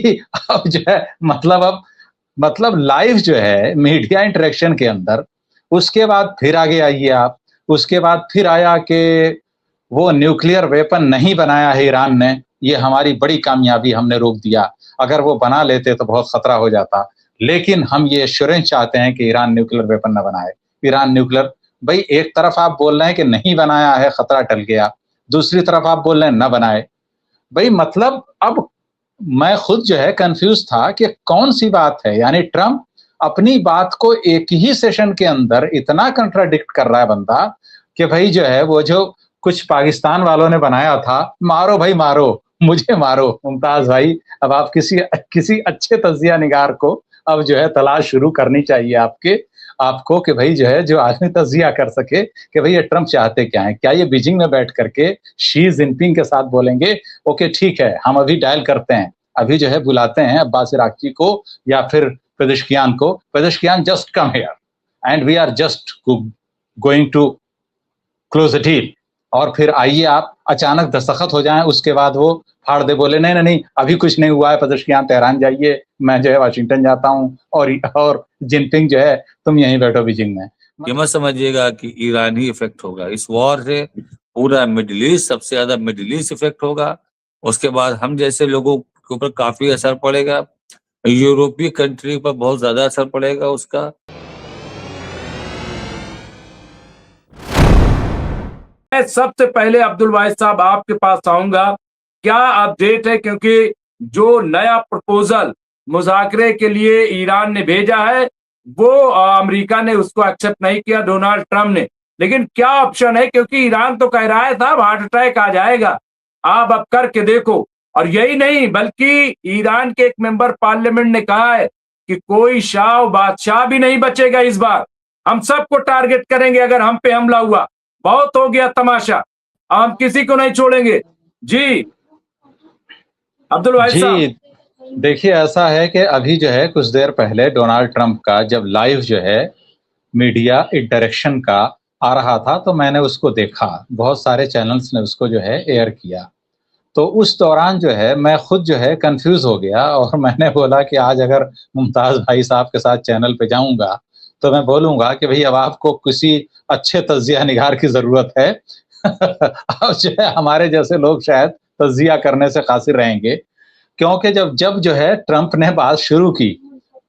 भाई अब जो है मतलब लाइव जो है मीडिया इंटरेक्शन के अंदर, उसके बाद फिर आगे आइए आप, उसके बाद फिर आया कि वो न्यूक्लियर वेपन नहीं बनाया है ईरान ने, ये हमारी बड़ी कामयाबी, हमने रोक दिया। अगर वो बना लेते तो बहुत खतरा हो जाता, लेकिन हम ये एश्योरेंस चाहते हैं कि ईरान न्यूक्लियर वेपन ना बनाए। ईरान न्यूक्लियर, भाई एक तरफ आप बोल रहे हैं कि नहीं बनाया है, खतरा टल गया, दूसरी तरफ आप बोल रहे हैं ना बनाए। भाई मतलब अब मैं खुद जो है कंफ्यूज था कि कौन सी बात है, यानी ट्रंप अपनी बात को एक ही सेशन के अंदर इतना कंट्राडिक्ट कर रहा है बंदा कि भाई जो है वो जो कुछ पाकिस्तान वालों ने बनाया था, मारो भाई मारो, मुझे मारो। मुमताज भाई, अब आप किसी किसी अच्छे तजिया निगार को अब जो है तलाश शुरू करनी चाहिए आपको कि भाई जो है जो आदमी तजिया कर सके कि भाई ये ट्रंप चाहते क्या है। क्या ये बीजिंग में बैठ करके शी जिनपिंग के साथ बोलेंगे ओके ठीक है हम अभी डायल करते हैं, अभी जो है बुलाते हैं अब्बास इराक़ची को या फिर Pezeshkian just come here and we are just going to close a deal, और फिर आइए आप अचानक दस्तखत हो जाएं, उसके बाद वो फाड़ दे, बोले नहीं नहीं नहीं अभी कुछ नहीं हुआ है, पेजेश्कियान तेहरान जाइए, मैं जो है वाशिंगटन जाता हूँ, और जिनपिंग जो है तुम यहीं बैठो बीजिंग में। ये मत समझिएगा कि ईरान ही इफेक्ट होगा इस वॉर से, पूरा मिडिल ईस्ट, सबसे ज्यादा मिडिल ईस्ट इफेक्ट होगा। उसके बाद हम जैसे लोगों के ऊपर काफी असर पड़ेगा, यूरोपीय कंट्री पर बहुत ज्यादा असर पड़ेगा उसका। मैं सबसे पहले अब्दुल वाहिद साहब आपके पास आऊंगा, क्या अपडेट है, क्योंकि जो नया प्रपोजल मुज़ाकरे के लिए ईरान ने भेजा है वो अमेरिका ने उसको एक्सेप्ट नहीं किया, डोनाल्ड ट्रंप ने। लेकिन क्या ऑप्शन है, क्योंकि ईरान तो कह रहा है साहब हार्ट अटैक आ जाएगा, आप अब करके देखो। और यही नहीं बल्कि ईरान के एक मेंबर पार्लियामेंट ने कहा है कि कोई शाह बादशाह भी नहीं बचेगा इस बार, हम सबको टारगेट करेंगे अगर हम पे हमला हुआ, बहुत हो गया तमाशा, हम किसी को नहीं छोड़ेंगे। जी अब्दुल वाहिद साहब। जी देखिए, ऐसा है कि अभी जो है कुछ देर पहले डोनाल्ड ट्रंप का जब लाइव जो है मीडिया इंटरेक्शन का आ रहा था तो मैंने उसको देखा, बहुत सारे चैनल्स ने उसको जो है एयर किया। तो उस दौरान जो है मैं खुद जो है कंफ्यूज हो गया और मैंने बोला कि आज अगर मुमताज भाई साहब के साथ चैनल पे जाऊंगा तो मैं बोलूंगा कि भाई अब आपको किसी अच्छे तजिया निगार की जरूरत है। अब जो है हमारे जैसे लोग शायद तजिया करने से कासिर रहेंगे, क्योंकि जब जब जो है ट्रंप ने बात शुरू की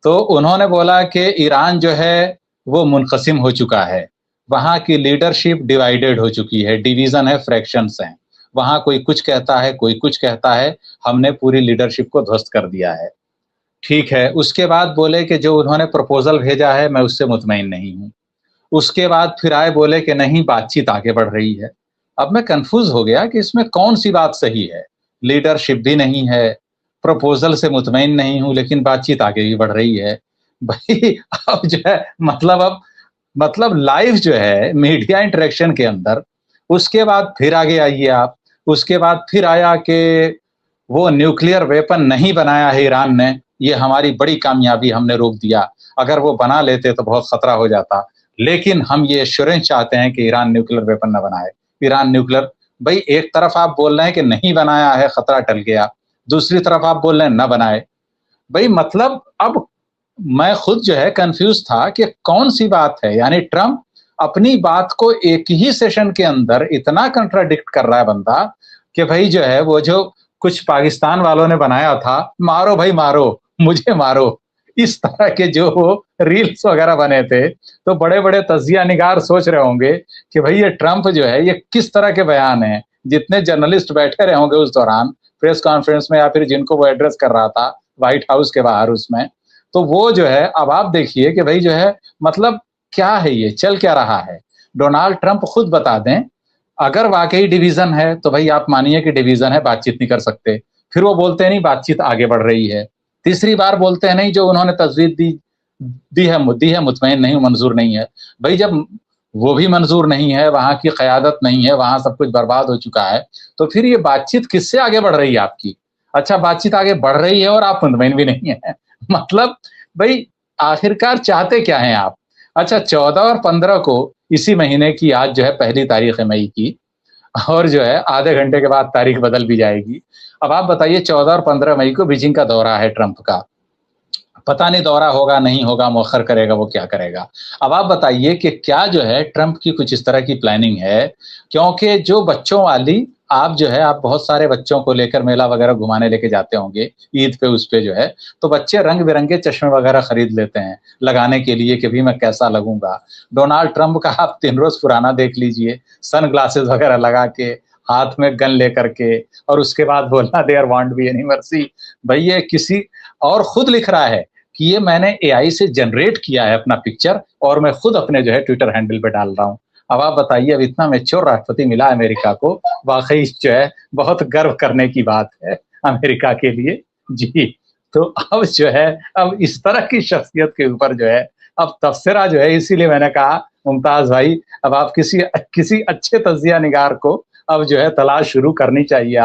तो उन्होंने बोला कि ईरान जो है वो मुनक़सिम हो चुका है, वहाँ की लीडरशिप डिवाइडेड हो चुकी है, डिवीज़न है, फ्रैक्शंस हैं, वहाँ कोई कुछ कहता है, कोई कुछ कहता है, हमने पूरी लीडरशिप को ध्वस्त कर दिया है। ठीक है, उसके बाद बोले कि जो उन्होंने प्रपोज़ल भेजा है मैं उससे मुतमईन नहीं हूँ। उसके बाद फिर आए बोले कि नहीं बातचीत आगे बढ़ रही है। अब मैं कन्फ्यूज़ हो गया कि इसमें कौन-सी बात सही है? लीडरशिप भी नहीं है, प्रपोज़ल से मुतमईन नहीं हूँ, लेकिन बातचीत आगे भी बढ़ रही है। भाई अब जो है मतलब लाइव जो है मीडिया इंटरेक्शन के अंदर, उसके बाद फिर आगे आइए आप, उसके बाद फिर आया कि वो न्यूक्लियर वेपन नहीं बनाया है ईरान ने, ये हमारी बड़ी कामयाबी, हमने रोक दिया। अगर वो बना लेते तो बहुत खतरा हो जाता, लेकिन हम ये एश्योरेंस चाहते हैं कि ईरान न्यूक्लियर वेपन ना बनाए। ईरान न्यूक्लियर, भाई एक तरफ आप बोल रहे हैं कि नहीं बनाया है, खतरा टल गया, दूसरी तरफ आप बोल रहे हैं ना बनाए। भाई मतलब अब मैं खुद जो है कंफ्यूज था कि कौन सी बात है, यानी ट्रंप अपनी बात को एक ही सेशन के अंदर इतना कंट्राडिक्ट कर रहा है बंदा कि भाई जो है वो जो कुछ पाकिस्तान वालों ने बनाया था, मारो भाई मारो, मुझे मारो, इस तरह के जो रील्स वगैरह बने थे, तो बड़े-बड़े तजिया निगार सोच रहे होंगे कि भाई ये ट्रंप जो है ये किस तरह के बयान हैं। जितने जर्नलिस्ट बैठे रहे होंगे उस दौरान प्रेस कॉन्फ्रेंस में या फिर जिनको वो एड्रेस कर रहा था व्हाइट हाउस के बाहर उसमें, तो वो जो है अब आप देखिए कि भाई जो है मतलब क्या है, ये चल क्या रहा है। डोनाल्ड ट्रंप खुद बता दें, अगर वाकई डिवीजन है तो भाई आप मानिए कि डिवीजन है, बातचीत नहीं कर सकते। फिर वो बोलते हैं नहीं बातचीत आगे बढ़ रही है। तीसरी बार बोलते हैं नहीं जो उन्होंने तजवीज़ दी है मुतमईन नहीं, मंजूर नहीं है। भाई जब वो भी मंजूर नहीं है, वहाँ की क़यादत नहीं है, वहाँ सब कुछ बर्बाद हो चुका है, तो फिर ये बातचीत किससे आगे बढ़ रही है आपकी? अच्छा बातचीत आगे बढ़ रही है और आप मुतमईन भी नहीं है। मतलब भाई आखिरकार चाहते क्या हैं आप? अच्छा 14 और 15 को इसी महीने की, आज जो है पहली तारीख है मई की, और जो है आधे घंटे के बाद तारीख बदल भी जाएगी। अब आप बताइए 14 और 15 मई को बीजिंग का दौरा है ट्रंप का, पता नहीं दौरा होगा नहीं होगा, मौखर करेगा वो क्या करेगा। अब आप बताइए कि क्या जो है ट्रंप की कुछ इस तरह की प्लानिंग है, क्योंकि जो बच्चों वाली आप जो है आप बहुत सारे बच्चों को लेकर मेला वगैरह घुमाने लेके जाते होंगे ईद पे, उस पे जो है तो बच्चे रंग बिरंगे चश्मे वगैरह खरीद लेते हैं लगाने के लिए कि भी मैं कैसा लगूंगा। डोनाल्ड ट्रंप का आप 3 रोज पुराना देख लीजिए, सन ग्लासेस वगैरह लगा के, हाथ में गन लेकर के, और उसके बाद बोलना there won't be any mercy. भाई ये किसी और खुद लिख रहा है कि ये मैंने एआई से जनरेट किया है अपना पिक्चर और मैं खुद अपने जो है ट्विटर हैंडल पे डाल रहा हूँ। अब आप बताइए, अब इतना मैच्योर राष्ट्रपति मिला अमेरिका को, वाकई जो है बहुत गर्व करने की बात है अमेरिका के लिए जी। तो अब जो है अब इस तरह की शख्सियत के ऊपर जो है अब तबसरा जो है, इसीलिए मैंने कहा मुमताज भाई अब आप किसी अच्छे तजिया निगार को अब जो है तलाश शुरू करनी चाहिए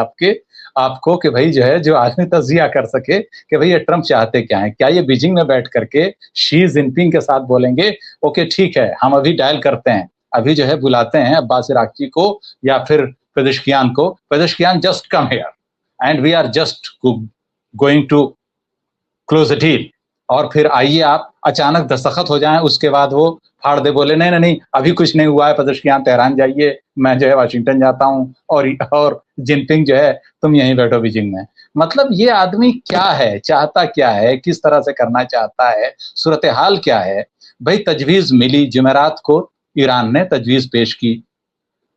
आपको कि भाई जो है जो आदमी तजिया कर सके कि भाई ये ट्रंप चाहते क्या है। क्या ये बीजिंग में बैठ करके शी जिनपिंग के साथ बोलेंगे ओके ठीक है हम अभी डायल करते हैं, अभी जो है बुलाते हैं अब्बास इराक़ची को या फिर पेजेश्कियान को, Pezeshkian just come here and we are just going to close a deal, और फिर आइए आप अचानक दस्तखत हो जाएं, उसके बाद वो फाड़ दे बोले नहीं नहीं नहीं अभी कुछ नहीं हुआ है, पेजेश्कियान तेहरान जाइए, मैं जो है वाशिंगटन जाता हूँ और जिनपिंग जो है तुम यहीं बैठो बीजिंग में। मतलब ये आदमी क्या है, चाहता क्या है, किस तरह से करना चाहता है, सूरत हाल क्या है। भाई तजवीज मिली, जुमेरात को ईरान ने तजवीज पेश की,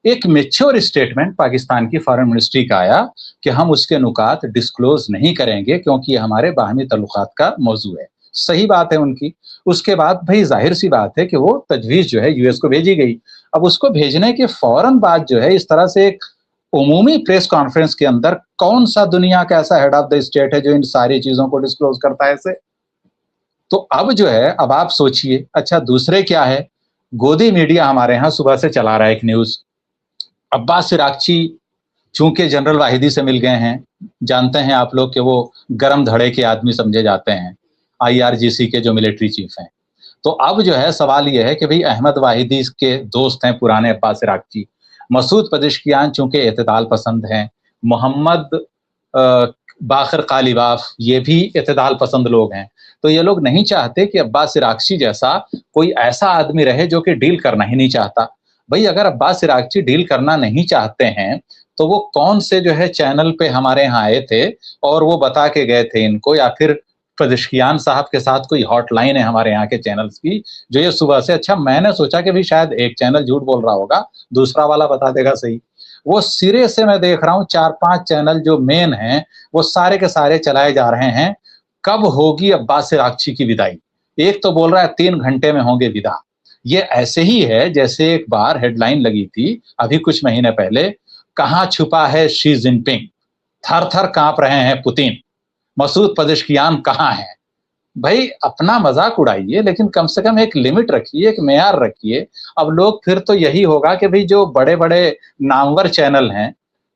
एक मेच्योर स्टेटमेंट पाकिस्तान की फॉरेन मिनिस्ट्री का आया कि हम उसके नुकात डिस्क्लोज नहीं करेंगे क्योंकि ये हमारे बाहमी तल्लुकात का मौजू है। सही बात है उनकी। उसके बाद भाई जाहिर सी बात है कि वो तजवीज जो है यूएस को भेजी गई। अब उसको भेजने के फौरन बाद जो है इस तरह से एक उमूमी प्रेस कॉन्फ्रेंस के अंदर कौन सा दुनिया का ऐसा हेड ऑफ द स्टेट है जो इन सारी चीजों को डिस्क्लोज करता है ऐसे। तो अब जो है अब आप सोचिए, अच्छा दूसरे क्या है, गोदी मीडिया हमारे यहाँ सुबह से चला रहा है एक न्यूज, अब्बास इराक़ची चूंकि जनरल वाहिदी से मिल गए हैं, जानते हैं आप लोग कि वो गरम धड़े के आदमी समझे जाते हैं, आईआरजीसी के जो मिलिट्री चीफ हैं। तो अब जो है सवाल ये है कि भाई अहमद वाहिदी के दोस्त हैं पुराने अब्बास इराक़ची, मसूद पेजेश्कियान चूंकि एतदाल पसंद हैं, मोहम्मद बाखर कालिबाफ ये भी एतदाल पसंद लोग हैं। तो ये लोग नहीं चाहते कि अब्बास इराक़ची जैसा कोई ऐसा आदमी रहे जो कि डील करना ही नहीं चाहता। भाई अगर अब्बास इराक़ची डील करना नहीं चाहते हैं तो वो कौन से जो है चैनल पे हमारे यहाँ आए थे और वो बता के गए थे इनको, या फिर पेजेश्कियान साहब के साथ कोई हॉटलाइन है हमारे यहाँ के चैनल्स की जो ये सुबह से, अच्छा मैंने सोचा कि भी शायद एक चैनल झूठ बोल रहा होगा दूसरा वाला बता देगा सही, वो सिरे से मैं देख रहा हूँ 4-5 चैनल जो मेन हैं वो सारे के सारे चलाए जा रहे हैं कब होगी अब्बास इराक़ची की विदाई। एक तो बोल रहा है 3 घंटे में होंगे विदा। ये ऐसे ही है जैसे एक बार हेडलाइन लगी थी अभी कुछ महीने पहले, कहाँ छुपा है शी जिनपिंग, थर थर कांप रहे हैं पुतिन, मसूद पेजेश्कियान कहाँ है। भाई अपना मजाक उड़ाइए लेकिन कम से कम एक लिमिट रखिए, एक मेयार रखिए। अब लोग फिर तो यही होगा कि भाई जो बड़े बड़े नामवर चैनल हैं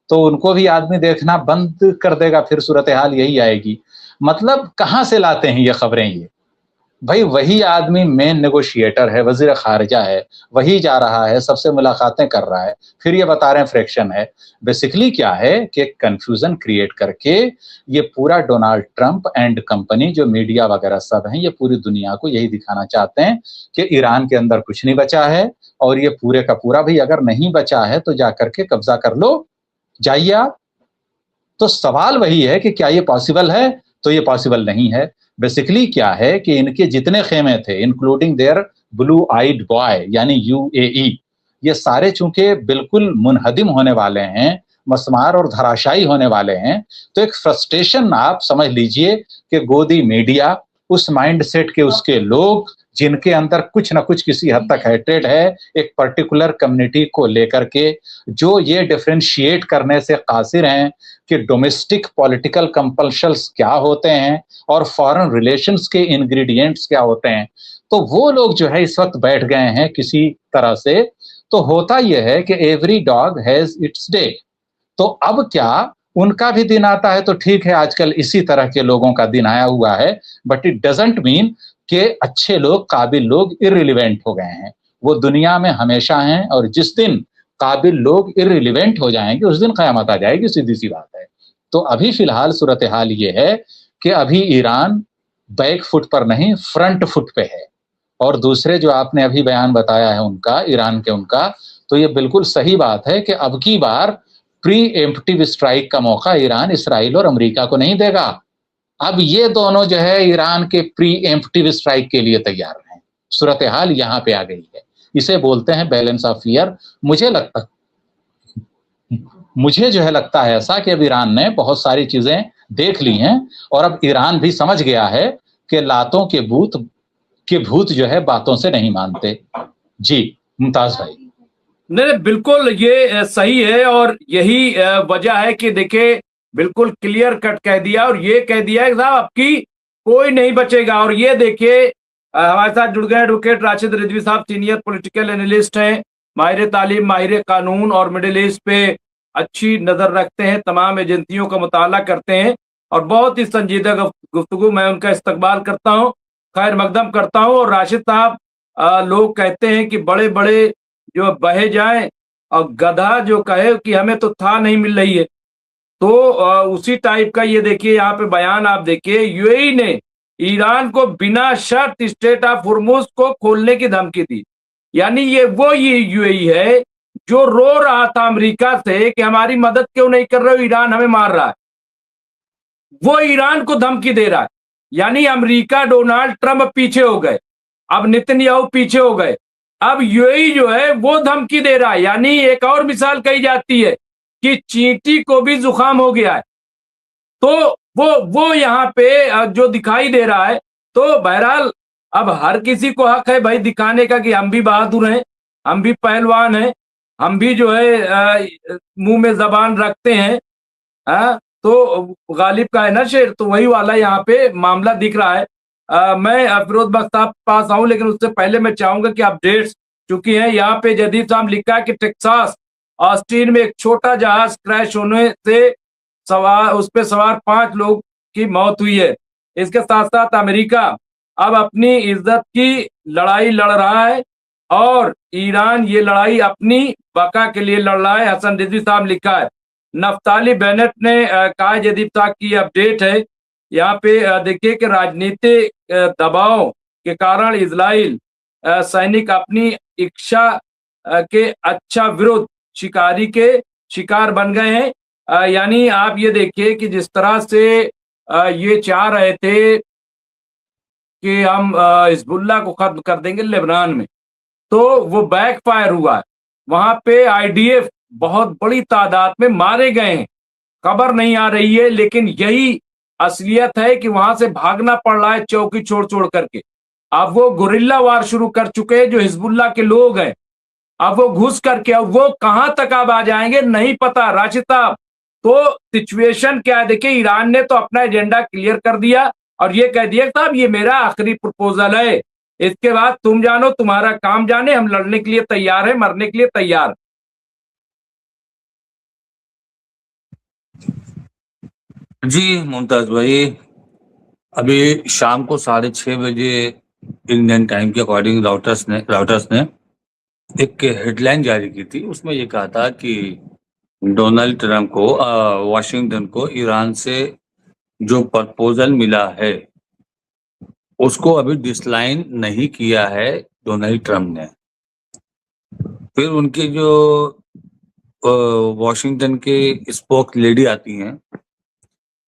तो उनको भी आदमी देखना बंद कर देगा, फिर सूरत हाल यही आएगी। मतलब कहाँ से लाते हैं ये खबरें, ये भाई वही आदमी मेन नेगोशिएटर है, वजीर खारजा है, वही जा रहा है सबसे मुलाकातें कर रहा है, फिर ये बता रहे हैं फ्रैक्शन है। बेसिकली क्या है कि कंफ्यूजन क्रिएट करके ये पूरा डोनाल्ड ट्रंप एंड कंपनी जो मीडिया वगैरह सब हैं ये पूरी दुनिया को यही दिखाना चाहते हैं कि ईरान के अंदर कुछ नहीं बचा है और ये पूरे का पूरा भाई अगर नहीं बचा है तो जाकर के कब्जा कर लो, जाइए आप। तो सवाल वही है कि क्या ये पॉसिबल है, तो ये पॉसिबल नहीं है। बेसिकली क्या है कि इनके जितने खेमे थे including their blue eyed boy यानी यूएई, ये सारे चूंकि बिल्कुल मुनहदिम होने वाले हैं, मसमार और धराशायी होने वाले हैं। तो एक फ्रस्ट्रेशन आप समझ लीजिए कि गोदी मीडिया, उस माइंडसेट के उसके लोग जिनके अंदर कुछ ना कुछ किसी हद तक हेट्रेड है एक पर्टिकुलर कम्युनिटी को लेकर के, जो ये डिफरेंशिएट करने से कासिर हैं कि डोमेस्टिक पॉलिटिकल कंपल्शंस क्या होते हैं और फॉरेन रिलेशंस के इंग्रेडिएंट्स क्या होते हैं। तो वो लोग जो है इस वक्त बैठ गए हैं किसी तरह से। तो होता यह है कि every dog has its day. तो अब क्या उनका भी दिन आता है तो ठीक है, आजकल इसी तरह के लोगों का दिन आया हुआ है, बट इट डजंट मीन कि अच्छे लोग, काबिल लोग इररिलेवेंट हो गए हैं। वो दुनिया में हमेशा हैं और जिस दिन काबिल लोग इररिलेवेंट हो जाएंगे, उस दिन क़यामत आ जाएगी, सीधी सी बात है। तो अभी फिलहाल सूरत हाल ये है कि अभी ईरान बैक फुट पर नहीं, फ्रंट फुट पे है। और दूसरे जो आपने अभी बयान बताया है उनका, ईरान के उनका, तो ये बिल्कुल सही बात है कि अब की बार प्री एम्प्टिव स्ट्राइक का मौका ईरान इसराइल और अमेरिका को नहीं देगा। अब ये दोनों जो है ईरान के प्री एम्प्टिव स्ट्राइक के लिए तैयार हैं। सूरत हाल यहाँ पे आ गई है, इसे बोलते हैं बैलेंस ऑफ फियर। मुझे जो है लगता है ऐसा कि अब ईरान ने बहुत सारी चीजें देख ली हैं और अब ईरान भी समझ गया है कि लातों के भूत जो है बातों से नहीं मानते। जी मुमताज भाई। नहीं, बिल्कुल ये सही है और यही वजह है कि देखिए बिल्कुल क्लियर कट कह दिया और ये कह दिया है साहब आपकी कोई नहीं बचेगा। और ये देखिए हमारे साथ जुड़ गए एडवोकेट राशिद रिजवी साहब, सीनियर पॉलिटिकल एनालिस्ट हैं, माहिर तालीम, माहिर कानून और मिडिल ईस्ट पे अच्छी नजर रखते हैं, तमाम एजेंसियों का मुताला करते हैं और बहुत ही संजीदा गुफ्तगू, मैं उनका इस्तकबाल करता हूँ, खैर मकदम करता हूँ। और राशिद साहब, लोग कहते हैं कि बड़े बड़े जो बहे जाए और गधा जो कहे कि हमें तो था नहीं मिल रही है, तो उसी टाइप का ये देखिए यहाँ पे बयान आप देखिए, यूएई ने ईरान को बिना शर्त स्ट्रेट ऑफ हुर्मुज को खोलने की धमकी दी। यानी ये यूएई है जो रो रहा था अमेरिका से कि हमारी मदद क्यों नहीं कर रहे हो, ईरान हमें मार रहा है, वो ईरान को धमकी दे रहा है। यानी अमेरिका, डोनाल्ड ट्रंप पीछे हो गए, अब नेतन्याहू पीछे हो गए, अब यूएई जो है वो धमकी दे रहा है। यानी एक और मिसाल कही जाती है कि चींटी को भी जुकाम हो गया है, तो वो यहाँ पे जो दिखाई दे रहा है। तो बहरहाल अब हर किसी को हक है भाई दिखाने का कि हम भी बहादुर हैं, हम भी पहलवान हैं, हम भी जो है मुंह में जबान रखते हैं। तो गालिब का है ना शेर, तो वही वाला यहाँ पे मामला दिख रहा है। मैं फिरोज बख्श साहब पास आऊं, लेकिन उससे पहले मैं चाहूंगा कि अपडेट्स चुकी हैं। यहाँ पे जदीद साहब लिखा है कि टेक्सास ऑस्टिन में एक छोटा जहाज क्रैश होने से उस पे सवार 5 लोग की मौत हुई है। इसके साथ साथ अमेरिका अब अपनी इज्जत की लड़ाई लड़ रहा है और ईरान ये लड़ाई अपनी बका के लिए लड़ रहा है। हसन रिजवी साहब लिखा है। नफ्ताली बेनेट ने कहा, जदीद साहब की अपडेट है यहाँ पे, देखिए कि राजनीतिक दबाव के कारण इजराइल सैनिक अपनी इच्छा के अच्छा विरुद्ध शिकारी के शिकार बन गए हैं। यानी आप ये देखिए कि जिस तरह से ये चाह रहे थे कि हम हिजबुल्लाह को खत्म कर देंगे लेबनान में, तो वो बैकफायर हुआ है। वहां पे आईडीएफ बहुत बड़ी तादाद में मारे गए हैं, खबर नहीं आ रही है, लेकिन यही असलियत है कि वहां से भागना पड़ रहा है चौकी छोड़ छोड़ करके। अब वो गुरिल्ला वार शुरू कर चुके हैं जो हिजबुल्लाह के लोग हैं, अब वो घुस करके, अब वो कहां तक अब आ जाएंगे नहीं पता। राशिद साहब, तो सिचुएशन क्या है, देखिए ईरान ने तो अपना एजेंडा क्लियर कर दिया और ये कह दिया साहब ये मेरा आखिरी प्रपोजल है, इसके बाद तुम जानो तुम्हारा काम जाने, हम लड़ने के लिए तैयार है, मरने के लिए तैयार। जी मुमताज भाई, अभी शाम को 6:30 बजे इंडियन टाइम के अकॉर्डिंग राउटर्स ने एक हेडलाइन जारी की थी। उसमें ये कहा था कि डोनाल्ड ट्रंप को वाशिंगटन को ईरान से जो प्रपोजल मिला है उसको अभी डिसलाइन नहीं किया है डोनाल्ड ट्रंप ने। फिर उनके जो वॉशिंगटन के स्पोक लेडी आती हैं,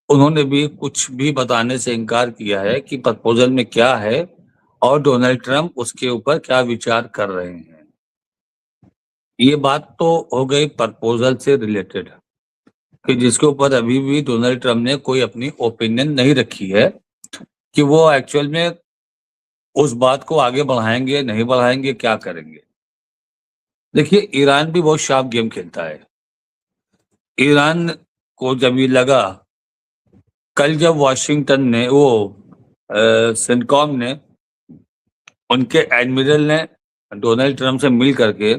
उन्होंने भी कुछ भी बताने से इनकार किया है कि प्रपोजल में क्या है और डोनाल्ड ट्रंप उसके ऊपर क्या विचार कर रहे हैं। ये बात तो हो गई प्रपोजल से रिलेटेड कि जिसके ऊपर अभी भी डोनाल्ड ट्रंप ने कोई अपनी ओपिनियन नहीं रखी है कि वो एक्चुअल में उस बात को आगे बढ़ाएंगे नहीं बढ़ाएंगे, क्या करेंगे। देखिए ईरान भी बहुत शार्प गेम खेलता है। ईरान को जब ये लगा, कल जब वाशिंगटन ने सेंटकॉम ने उनके एडमिरल ने डोनाल्ड ट्रंप से मिल करके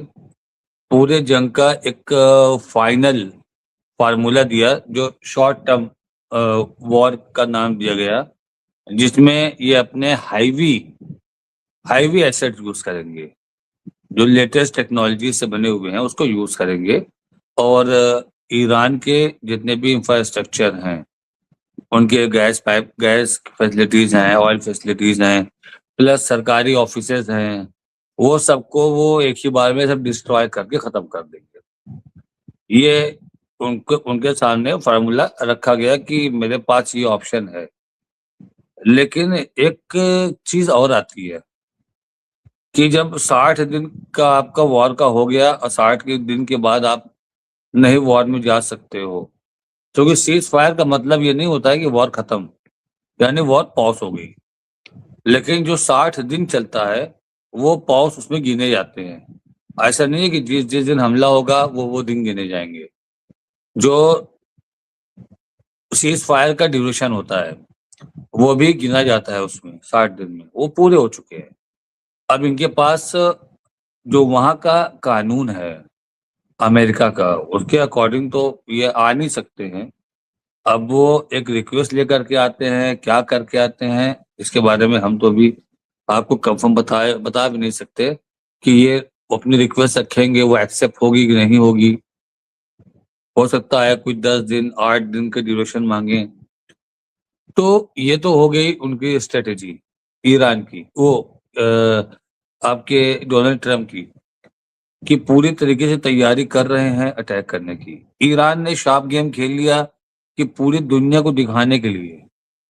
पूरे जंग का एक फाइनल फार्मूला दिया जो शॉर्ट टर्म वॉर का नाम दिया गया, जिसमें ये अपने हाईवी एसेट यूज करेंगे। जो लेटेस्ट टेक्नोलॉजी से बने हुए हैं उसको यूज करेंगे और ईरान के जितने भी इंफ्रास्ट्रक्चर हैं, उनके गैस फैसिलिटीज हैं, ऑयल फैसिलिटीज हैं, प्लस सरकारी ऑफिसेज हैं, वो सबको वो एक ही बार में सब डिस्ट्रॉय करके खत्म कर देंगे। ये उनके सामने फार्मूला रखा गया कि मेरे पास ये ऑप्शन है। लेकिन एक चीज और आती है कि जब 60 दिन का आपका वॉर का हो गया और 60 के दिन के बाद आप नहीं वॉर में जा सकते हो, क्योंकि सीज फायर का मतलब ये नहीं होता है कि वॉर खत्म, यानी वॉर पॉज हो गई। लेकिन जो 60 दिन चलता है वो पॉज उसमें गिने जाते हैं। ऐसा नहीं है कि जिस जिस दिन हमला होगा वो दिन गिने जाएंगे। जो सीज फायर का ड्यूरेशन होता है वो भी गिना जाता है उसमें 60 दिन में, वो पूरे हो चुके हैं। अब इनके पास जो वहां का कानून है अमेरिका का, उसके अकॉर्डिंग तो ये आ नहीं सकते हैं। अब वो एक रिक्वेस्ट लेकर के आते हैं, क्या करके आते हैं इसके बारे में हम तो भी आपको कंफर्म बता भी नहीं सकते कि ये अपनी रिक्वेस्ट रखेंगे वो एक्सेप्ट होगी कि नहीं होगी। हो सकता है कुछ 10 दिन 8 दिन के ड्यूरेशन मांगे। तो ये तो हो गई उनकी स्ट्रेटेजी ईरान की, वो आपके डोनाल्ड ट्रम्प की, कि पूरी तरीके से तैयारी कर रहे हैं अटैक करने की। ईरान ने शार्प गेम खेल लिया कि पूरी दुनिया को दिखाने के लिए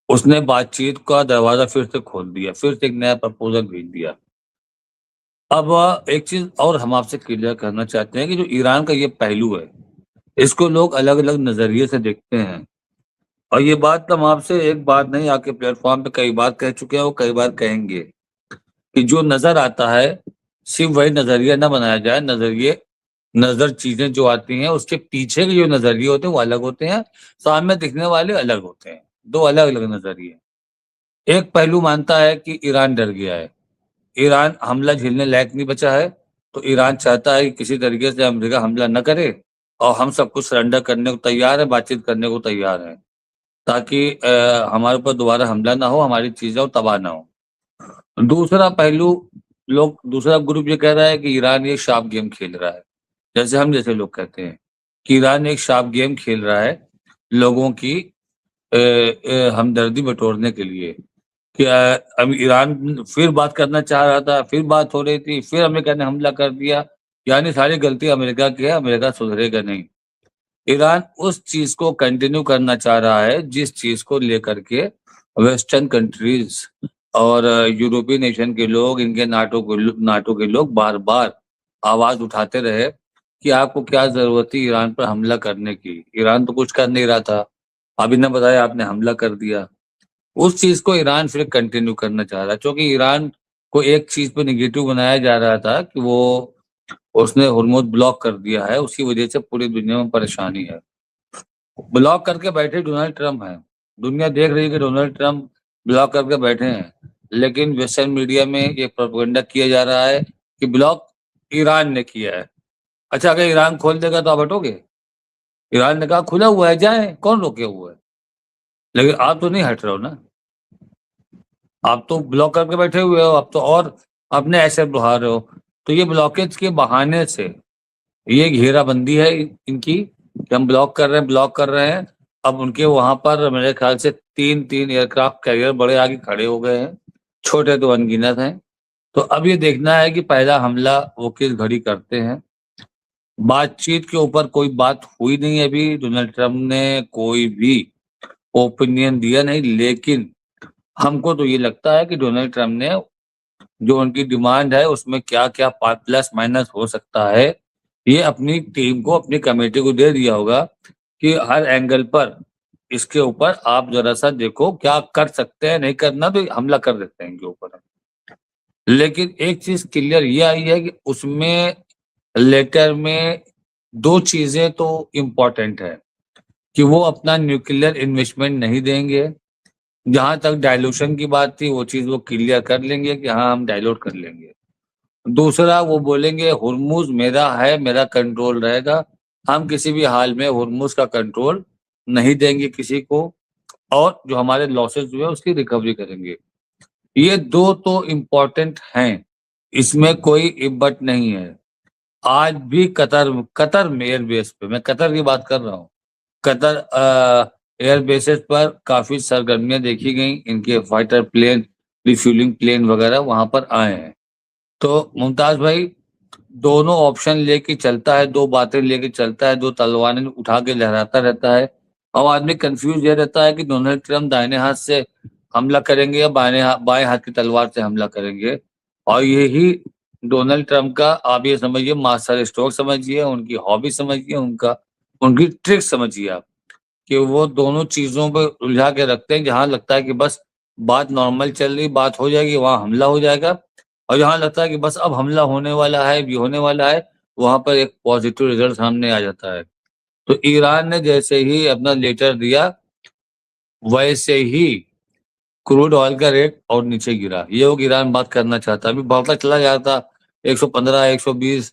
उसने बातचीत का दरवाजा फिर से खोल दिया, फिर से एक नया प्रपोजल भेज दिया। अब एक चीज और हम आपसे क्लियर करना चाहते हैं कि जो ईरान का ये पहलू है, इसको लोग अलग अलग नजरिए से देखते हैं। और ये बात हम आपसे एक बात नहीं, आपके प्लेटफॉर्म पे कई बार कह चुके हैं, वो कई बार कहेंगे कि जो नजर आता है सिर्फ वही नजरिया ना बनाया जाए। नजर चीजें जो आती हैं उसके पीछे के जो नजरिए होते हैं वो अलग होते हैं, सामने दिखने वाले अलग होते हैं। दो अलग अलग नजरिए। एक पहलू मानता है कि ईरान डर गया है, ईरान हमला झेलने लायक नहीं बचा है, तो ईरान चाहता है कि किसी तरीके से अमेरिका हमला न करे और हम सब कुछ सरेंडर करने को तैयार है, बातचीत करने को तैयार है, ताकि हमारे ऊपर दोबारा हमला ना हो, हमारी चीजें तबाह ना हो। दूसरा पहलू, दूसरा ग्रुप ये कह रहा है कि ईरान ये शार्प गेम खेल रहा है, जैसे हम जैसे लोग कहते हैं कि ईरान एक शार्प गेम खेल रहा है लोगों की हमदर्दी बटोरने के लिए। क्या अब ईरान फिर बात करना चाह रहा था, फिर बात हो रही थी, फिर अमेरिका ने हमला कर दिया, यानी सारी गलती अमेरिका की है, अमेरिका सुधरेगा नहीं। ईरान उस चीज को कंटिन्यू करना चाह रहा है जिस चीज को लेकर के वेस्टर्न कंट्रीज और यूरोपीय नेशन के लोग, इनके नाटो के लोग बार बार आवाज उठाते रहे कि आपको क्या जरूरत थी ईरान पर हमला करने की, ईरान तो कुछ कर नहीं रहा था, अभी न बताया आपने हमला कर दिया। उस चीज को ईरान फिर कंटिन्यू करना चाह रहा है, क्योंकि ईरान को एक चीज पे निगेटिव बनाया जा रहा था कि उसने हुर्मुज ब्लॉक कर दिया है, उसकी वजह से पूरी दुनिया में परेशानी है। ब्लॉक करके बैठे डोनाल्ड ट्रम्प हैं, दुनिया देख रही है कि डोनाल्ड ट्रम्प ब्लॉक करके बैठे हैं, लेकिन वेस्टर्न मीडिया में ये प्रोपेगेंडा किया जा रहा है कि ब्लॉक ईरान ने किया है। अच्छा, अगर ईरान खोल देगा तो आप हटोगे? ईरान ने कहा खुला हुआ है, जाए, कौन रोके हुआ है? लेकिन आप तो नहीं हट रहे हो ना, आप तो ब्लॉक करके बैठे हुए हो, आप तो और अपने ऐसे बढ़ा रहे हो। तो ये ब्लॉकेज के बहाने से ये घेराबंदी है इनकी कि हम ब्लॉक कर रहे हैं। अब उनके वहां पर मेरे ख्याल से तीन एयरक्राफ्ट कैरियर बड़े आगे खड़े हो गए हैं, छोटे तो अनगिनत हैं। तो अब ये देखना है कि पहला हमला वो किस घड़ी करते हैं। बातचीत के ऊपर कोई बात हुई नहीं है अभी, डोनाल्ड ट्रम्प ने कोई भी ओपिनियन दिया नहीं, लेकिन हमको तो ये लगता है कि डोनाल्ड ट्रम्प ने जो उनकी डिमांड है उसमें क्या क्या प्लस माइनस हो सकता है, ये अपनी टीम को, अपनी कमेटी को दे दिया होगा कि हर एंगल पर इसके ऊपर आप जरा सा देखो क्या कर सकते हैं, नहीं करना तो हमला कर देते हैं इनके ऊपर। लेकिन एक चीज क्लियर ये आई है कि उसमें लेटर में दो चीजें तो इम्पोर्टेंट है कि वो अपना न्यूक्लियर इन्वेस्टमेंट नहीं देंगे। जहां तक डायलूशन की बात थी वो चीज वो क्लियर कर लेंगे कि हाँ हम डायलूट कर लेंगे। दूसरा, वो बोलेंगे हुर्मुज मेरा है, मेरा कंट्रोल रहेगा, हम किसी भी हाल में हुर्मुज का कंट्रोल नहीं देंगे किसी को, और जो हमारे लॉसेस हुए उसकी रिकवरी करेंगे। ये दो तो इम्पोर्टेंट हैं इसमें कोई इब्बत नहीं है। आज भी कतर में एयरबेस पे, मैं कतर की बात कर रहा हूँ, कतर एयर बेसेस पर काफी सरगर्मियां देखी गई। इनके फाइटर प्लेन, रिफ्यूलिंग प्लेन वगैरह वहां पर आए हैं। तो मुमताज भाई दोनों ऑप्शन लेके चलता है, दो बातें लेके चलता है, दो तलवारें उठा के लहराता रहता है। अब आदमी कंफ्यूज ये रहता है कि डोनाल्ड ट्रंप दाहिने हाथ से हमला करेंगे या बाएं हाथ की तलवार से हमला करेंगे। और यही डोनाल्ड ट्रंप का, आप ये समझिए, मास्टर स्ट्रोक समझिए, उनकी हॉबी समझिए, उनकी ट्रिक समझिए आप, कि वो दोनों चीजों पे उलझा के रखते हैं। जहां लगता है कि बस बात नॉर्मल चल रही, बात हो जाएगी, वहां हमला हो जाएगा। और जहां लगता है कि बस अब हमला होने वाला है, भी होने वाला है, वहां पर एक पॉजिटिव रिजल्ट सामने आ जाता है। तो ईरान ने जैसे ही अपना लेटर दिया, वैसे ही क्रूड ऑयल का रेट और नीचे गिरा। ये वो ईरान बात करना चाहता, अभी बढ़ता चला जा रहा था, 115 120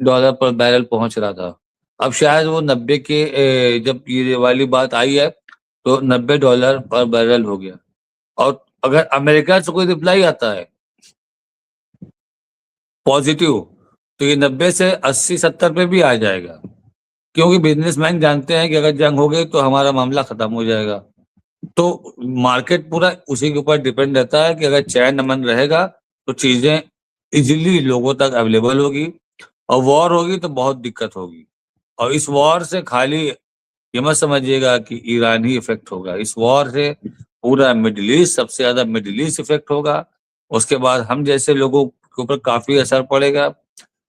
डॉलर पर बैरल पहुंच रहा था। अब शायद वो 90 के जब ये वाली बात आई है तो $90 पर बैरल हो गया। और अगर अमेरिका से कोई रिप्लाई आता है पॉजिटिव, तो ये 90 से 80-70 पे भी आ जाएगा, क्योंकि बिजनेसमैन जानते हैं कि अगर जंग हो गई तो हमारा मामला खत्म हो जाएगा। तो मार्केट पूरा उसी के ऊपर डिपेंड रहता है कि अगर चैन अमन रहेगा तो चीजें इजीली लोगों तक अवेलेबल होगी, और वॉर होगी तो बहुत दिक्कत होगी। और इस वॉर से खाली ये मत समझिएगा कि ईरान ही इफेक्ट होगा, इस वॉर से पूरा मिडिल ईस्ट, सबसे ज्यादा मिडिल ईस्ट इफेक्ट होगा। उसके बाद हम जैसे लोगों के ऊपर काफी असर पड़ेगा,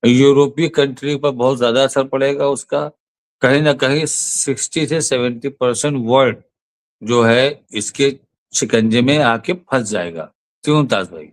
यूरोपीय कंट्री पर बहुत ज्यादा असर पड़ेगा उसका। कहीं ना कहीं 60 से 70% वर्ल्ड जो है इसके शिकंजे में आके फंस जाएगा। क्यों मुमताज भाई?